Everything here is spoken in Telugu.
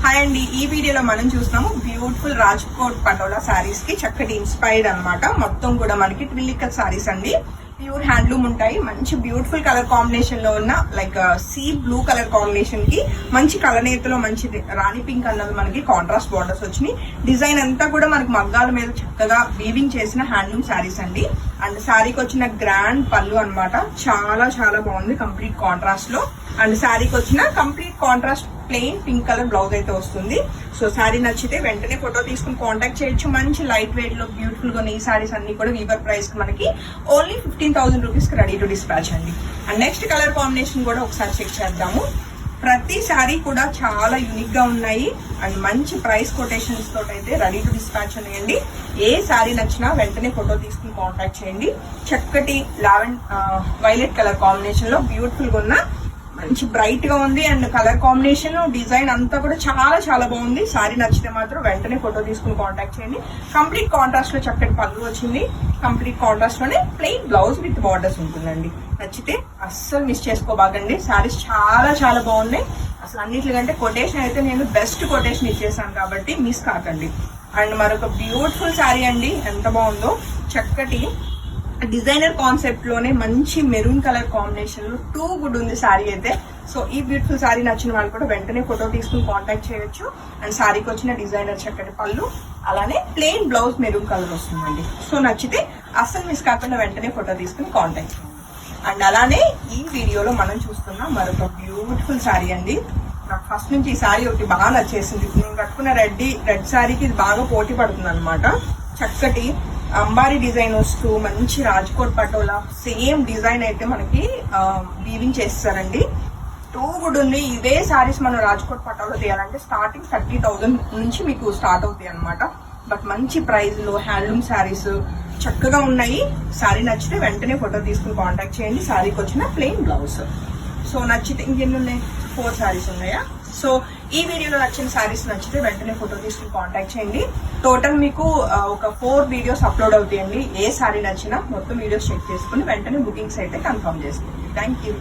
హాయ్ అండి, ఈ వీడియోలో మనం చూస్తున్నాము బ్యూటిఫుల్ రాజ్కోట్ పటోలా సారీస్ కి చక్కటి ఇన్స్పైర్డ్ అన్నమాట. మొత్తం కూడా మనకి ట్రిల్లికల్ సారీస్ అండి. ప్యూర్ హ్యాండ్లూమ్ ఉంటాయి. మంచి బ్యూటిఫుల్ కలర్ కాంబినేషన్ లో ఉన్న like sea blue colour combination కి మంచి కలనేతలో మంచి రాణి పింక్ అన్నది మనకి కాంట్రాస్ట్ బార్డర్స్ వచ్చినాయి. డిజైన్ అంతా కూడా మనకి మగ్గాల మీద చక్కగా వీవింగ్ చేసిన హ్యాండ్లూమ్ సారీస్ అండి. అండ్ శారీకి వచ్చిన గ్రాండ్ పళ్ళు అన్నమాట. చాలా చాలా బాగుంది కంప్లీట్ కాంట్రాస్ట్ లో. అండ్ శారీకి వచ్చిన complete contrast plain pink colour blouse అయితే వస్తుంది. సో శారీ నచ్చితే వెంటనే ఫోటో తీసుకుని కాంటాక్ట్ చేయొచ్చు. మంచి లైట్ వెయిట్ లో బ్యూటిఫుల్ గా ఈ సారీస్ అన్ని కూడా వీవర్ ప్రైస్ కి మనకి ఓన్లీ 15,000 రూపీస్ కి రెడీ టు డిస్పాచ్ అండి. అండ్ నెక్స్ట్ కలర్ కాంబినేషన్ కూడా ఒకసారి చెక్ చేద్దాము. ప్రతి సారీ కూడా చాలా యూనిక్ గా ఉన్నాయి అండ్ మంచి ప్రైస్ కొటేషన్స్ తోటి అయితే రెడీ టు డిస్పాచ్ ఉన్నాయండి. ఏ సారీ నచ్చినా వెంటనే ఫోటో తీసుకుని కాంటాక్ట్ చేయండి. చక్కటి వైలెట్ కలర్ కాంబినేషన్ లో బ్యూటిఫుల్ గా ఉన్న మంచి బ్రైట్ గా ఉంది. అండ్ కలర్ కాంబినేషన్ డిజైన్ అంతా కూడా చాలా చాలా బాగుంది. సారీ నచ్చితే మాత్రం వెంటనే ఫోటో తీసుకుని కాంటాక్ట్ చేయండి. కంప్లీట్ కాంట్రాస్ట్ లో చక్కటి పళ్ళు వచ్చింది. కంప్లీట్ కాంట్రాస్ట్ లోనే ప్లెయిన్ బ్లౌజ్ విత్ బార్డర్స్ ఉంటుందండి. నచ్చితే అస్సలు మిస్ చేసుకోబాగండి. సారీస్ చాలా చాలా బాగున్నాయి. అసలు అన్నిటికంటే కొటేషన్ అయితే నేను బెస్ట్ కొటేషన్ ఇచ్చేసాను కాబట్టి మిస్ కాకండి. అండ్ మరొక బ్యూటిఫుల్ సారీ అండి. ఎంత బాగుందో, చక్కటి డిజైనర్ కాన్సెప్ట్ లోనే మంచి మెరూన్ కలర్ కాంబినేషన్ లో టూ గుడ్ ఉంది సారీ అయితే. సో ఈ బ్యూటిఫుల్ సారీ నచ్చిన వాళ్ళు కూడా వెంటనే ఫోటో తీసుకుని కాంటాక్ట్ చేయొచ్చు. అండ్ సారీకి వచ్చిన డిజైనర్ చక్కటి పళ్ళు, అలానే ప్లెయిన్ బ్లౌజ్ మెరూన్ కలర్ వస్తుందండి. సో నచ్చితే అస్సలు మిస్ కాకుండా వెంటనే ఫోటో తీసుకుని కాంటాక్ట్ చేయండి. అండ్ అలానే ఈ వీడియోలో మనం చూస్తున్న మరొక బ్యూటిఫుల్ సారీ అండి. నాకు ఫస్ట్ నుంచి ఈ సారీ ఒకటి బాగా నచ్చేసింది. నేను కట్టుకున్న రెడ్ సారీకి ఇది బాగా పోటీ పడుతుంది అనమాట. చక్కటి అంబారీ డిజైన్ వస్తూ మంచి రాజ్కోట్ పటోలా సేమ్ డిజైన్ అయితే మనకి వీవింగ్ చేస్తారండి. టూ గుడ్ ఉంది. ఇవే సారీస్ మనం రాజ్కోట్ పటోలా తీయాలంటే స్టార్టింగ్ 30,000 నుంచి మీకు స్టార్ట్ అవుతాయి అనమాట. బట్ మంచి ప్రైస్ లో హ్యాండ్లూమ్ సారీస్ చక్కగా ఉన్నాయి. సారీ నచ్చితే వెంటనే ఫోటో తీసుకుని కాంటాక్ట్ చేయండి. సారీకి వచ్చిన ప్లెయిన్ బ్లౌజ్. సో నచ్చితే ఇంకెన్ని ఉన్నాయి? 4 సారీస్ ఉన్నాయా? సో ఈ వీడియోలో నచ్చిన సారీస్ నచ్చితే వెంటనే ఫోటో తీసుకుని కాంటాక్ట్ చేయండి. టోటల్ మీకు ఒక 4 వీడియోస్ అప్లోడ్ అవుతాయండి. ఏ సారీ నచ్చినా మొత్తం వీడియోస్ చెక్ చేసుకుని వెంటనే బుకింగ్స్ అయితే కన్ఫర్మ్ చేసుకోండి. Thank you.